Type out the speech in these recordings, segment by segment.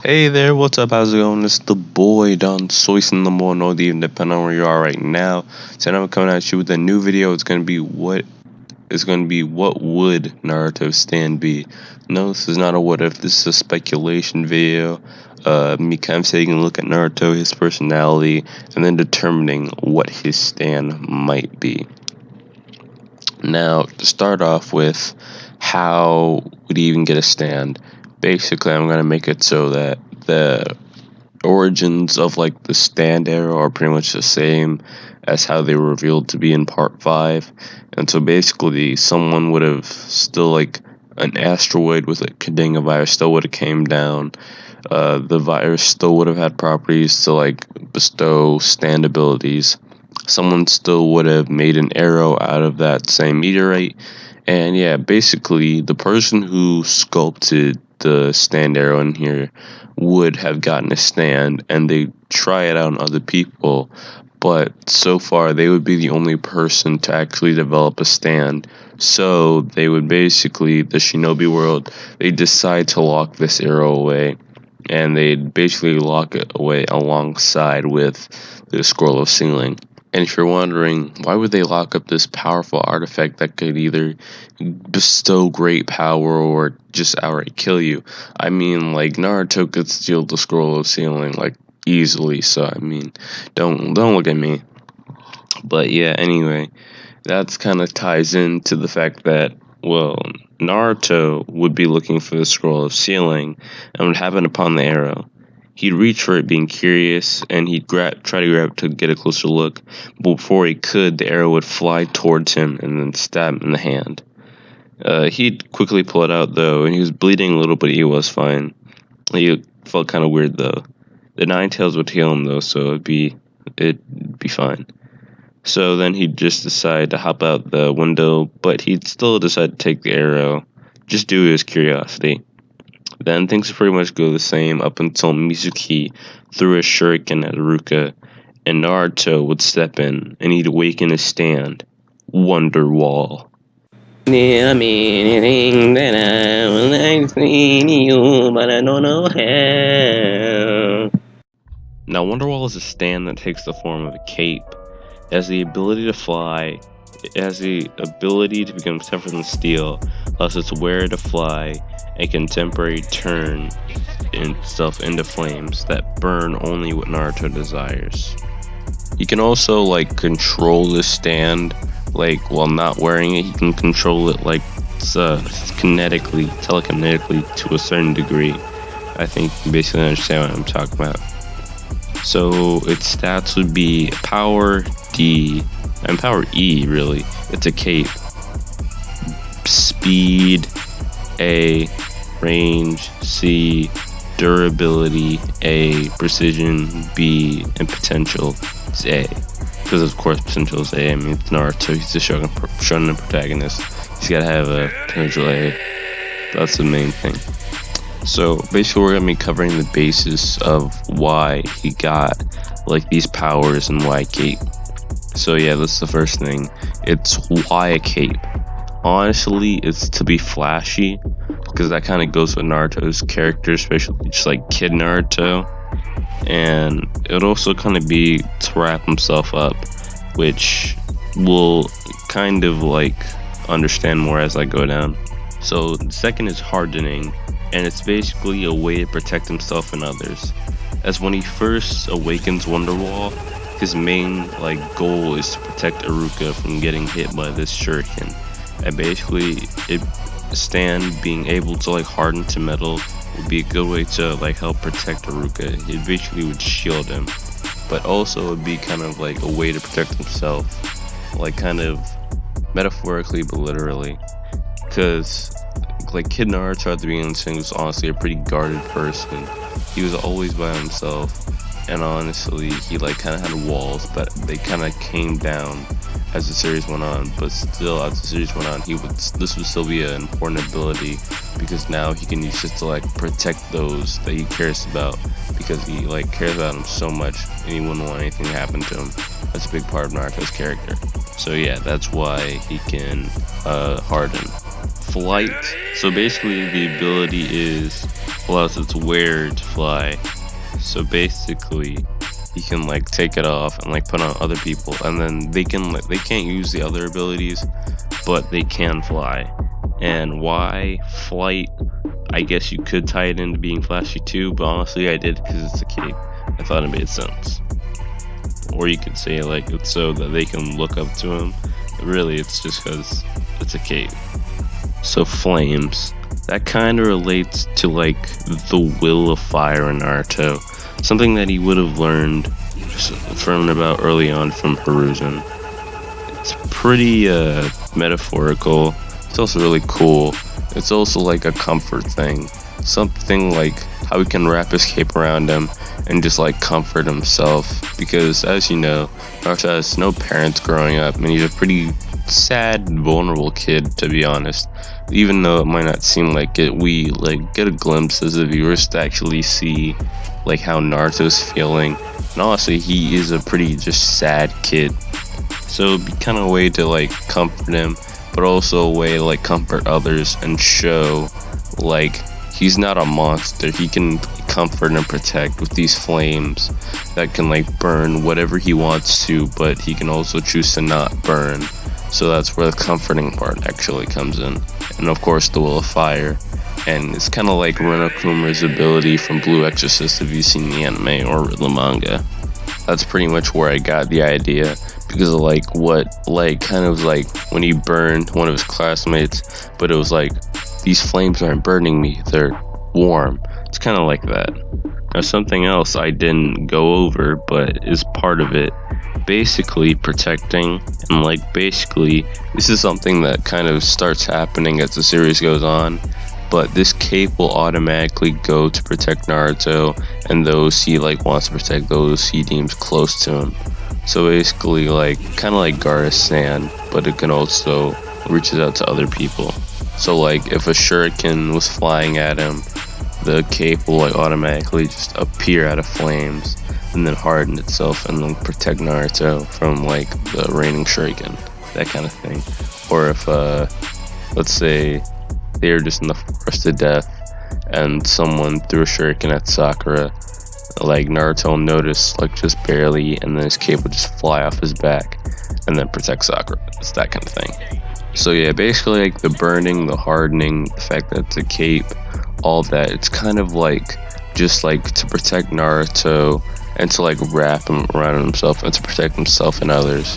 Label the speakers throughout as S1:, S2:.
S1: Hey there, what's up? How's it going? It's the boy Don Soyce in the more North, even depending on where you are right now. So now I'm coming at you with a new video. It's gonna be what would Naruto's stand be? No, this is not a what if, this is a speculation video. Me kind of taking a look at Naruto, his personality, and then determining what his stand might be. Now, to start off with, how would he even get a stand? Basically, I'm gonna make it so that the origins of like the stand era are pretty much the same as how they were revealed to be in part 5. And so basically someone would have still like an asteroid with a Kadinga virus still would have came down. The virus still would have had properties to like bestow stand abilities. Someone still would have made an arrow out of that same meteorite. And yeah, basically the person who sculpted the stand arrow in here would have gotten a stand, and they try it out on other people, but so far they would be the only person to actually develop a stand. So they would basically, the shinobi world, they decide to lock this arrow away, and they'd basically lock it away alongside with the scroll of sealing. And if you're wondering, why would they lock up this powerful artifact that could either bestow great power or just outright kill you? I mean, like, Naruto could steal the scroll of sealing, like, easily, so, I mean, don't look at me. But yeah, anyway, that's kind of ties into the fact that, well, Naruto would be looking for the scroll of sealing and would happen upon the arrow. He'd reach for it being curious, and he'd try to grab it to get a closer look, but before he could, the arrow would fly towards him and then stab him in the hand. He'd quickly pull it out, though, and he was bleeding a little, but he was fine. He felt kind of weird, though. The Nine Tails would heal him, though, so it'd be fine. So then he'd just decide to hop out the window, but he'd still decide to take the arrow, just due to his curiosity. Then things would pretty much go the same up until Mizuki threw a shuriken at Iruka, and Naruto would step in, and he'd awaken his stand, Wonderwall. There may be anything that I would like to say to you, but I don't know how. Now, Wonderwall is a stand that takes the form of a cape. It has the ability to fly, it has the ability to become tougher than steel, plus its wearer to fly, and can temporarily turn itself into flames that burn only what Naruto desires. You can also like control this stand, like while not wearing it. You can control it like telekinetically to a certain degree. I think you basically understand what I'm talking about. So its stats would be power D and power E, really. It's a cape. Speed A, range C, durability A, precision B, and potential is A. Because of course potential is A. I mean, it's Naruto, he's the shonen protagonist. He's gotta have a potential A. That's the main thing. So basically we're going to be covering the basis of why he got like these powers and why cape. So yeah, that's the first thing. It's why a cape. Honestly, it's to be flashy, because that kind of goes with Naruto's character, especially just like Kid Naruto. And it'd also kind of be to wrap himself up, which we'll kind of like understand more as I go down. So the second is hardening, and it's basically a way to protect himself and others. As when he first awakens Wonderwall, his main like goal is to protect Iruka from getting hit by this shuriken. And basically it stand being able to like harden to metal would be a good way to like help protect Iruka. It basically would shield him, but also it would be kind of like a way to protect himself, like kind of metaphorically but literally, because like Kid Naruto at the beginning of the thing was honestly a pretty guarded person. He was always by himself, and honestly he like kind of had walls, but they kind of came down as the series went on. But still, as the series went on, this would still be an important ability, because now he can use it to like protect those that he cares about, because he like cares about them so much and he wouldn't want anything to happen to him. That's a big part of Naruto's character. So yeah, that's why he can harden. Flight. So basically the ability is allows its wearer to fly. So basically, he can like take it off and like put on other people, and then they can't use the other abilities, but they can fly. And why flight? I guess you could tie it into being flashy too, but honestly, I did because it's a cape. I thought it made sense. Or you could say like it's so that they can look up to him. Really, it's just because it's a cape. So flames. That kind of relates to like the will of fire in Naruto, something that he would have learned from about early on from Hiruzen. It's pretty metaphorical. It's also really cool. It's also like a comfort thing, something like how he can wrap his cape around him and just like comfort himself. Because as you know, Naruto has no parents growing up, and he's a pretty sad, vulnerable kid, to be honest. Even though it might not seem like it, we like get a glimpse as the viewers to actually see like how Naruto's feeling. And honestly, he is a pretty just sad kid. So it'd be kind of a way to like comfort him, but also a way to like comfort others and show like he's not a monster. He can comfort and protect with these flames that can like burn whatever he wants to, but he can also choose to not burn. So that's where the comforting part actually comes in. And of course the will of fire. And it's kind of like Renokuma's ability from Blue Exorcist if you've seen the anime or the manga. That's pretty much where I got the idea, because of like what, like kind of like when he burned one of his classmates, but it was like, these flames aren't burning me, they're warm. It's kind of like that. Now something else I didn't go over but is part of it, basically protecting, and like basically this is something that kind of starts happening as the series goes on, but this cape will automatically go to protect Naruto and those he like wants to protect, those he deems close to him. So basically like kind of like Gaara's sand, but it can also reaches out to other people. So like if a shuriken was flying at him, the cape will like automatically just appear out of flames and then harden itself and then protect Naruto from like the raining shuriken, that kind of thing. Or if let's say they're just in the forest to death and someone threw a shuriken at Sakura, like Naruto will notice like just barely, and then his cape will just fly off his back and then protect Sakura. It's that kind of thing. So yeah, basically like the burning, the hardening, the fact that it's a cape, all that, it's kind of like just like to protect Naruto and to like wrap him around himself and to protect himself and others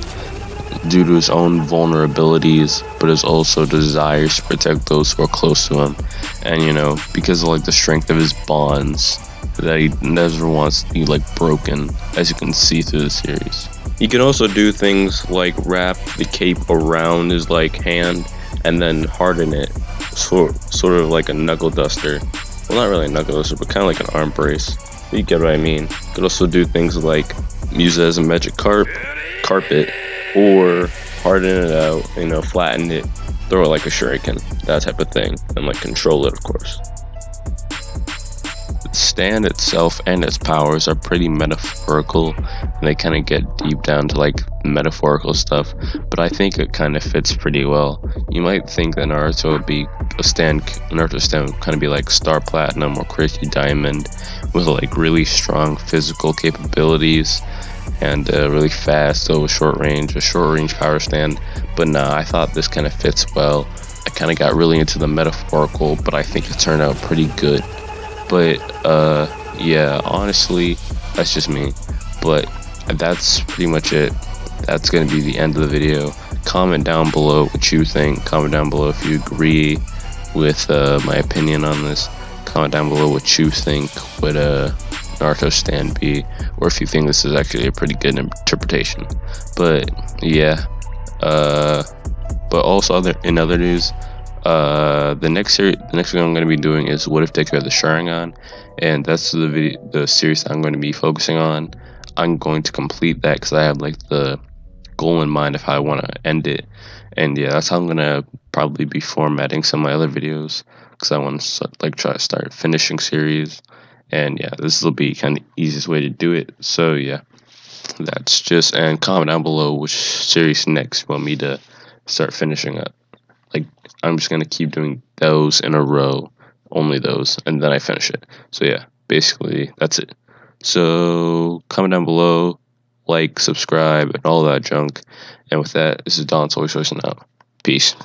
S1: due to his own vulnerabilities, but his also desires to protect those who are close to him. And you know, because of like the strength of his bonds that he never wants to be like broken, as you can see through the series. He can also do things like wrap the cape around his like hand and then harden it, sort of like a knuckle duster. Well, not really a knuckle duster, but kind of like an arm brace. You get what I mean. Could also do things like use it as a magic carpet, or harden it out, you know, flatten it, throw it like a shuriken, that type of thing, and like control it, of course. The stand itself and its powers are pretty metaphorical, and they kind of get deep down to like metaphorical stuff, but I think it kind of fits pretty well. You might think that Naruto would be Naruto's stand would kind of be like Star Platinum or Crazy Diamond, with like really strong physical capabilities and really fast, so a short range power stand. But nah, I thought this kind of fits well. I kind of got really into the metaphorical, but I think it turned out pretty good. But yeah, honestly, that's just me. But that's pretty much it. That's gonna be the end of the video. Comment down below what you think. Comment down below if you agree with my opinion on this. Comment down below what you think would Naruto's stand be, or if you think this is actually a pretty good interpretation. But yeah, but also in other news, the next thing I'm going to be doing is what if Deku had the Sharingan, and that's the series I'm going to be focusing on. I'm going to complete that because I have like the goal in mind of how I want to end it, and yeah, that's how I'm gonna probably be formatting some of my other videos, because I want to like try to start finishing series. And yeah, this will be kind of the easiest way to do it. So yeah, that's just, and comment down below which series next you want me to start finishing up. Like, I'm just gonna keep doing those in a row, only those, and then I finish it. So yeah, basically that's it. So comment down below, like, subscribe, and all that junk. And with that, this is Don Soy Source and out. Peace.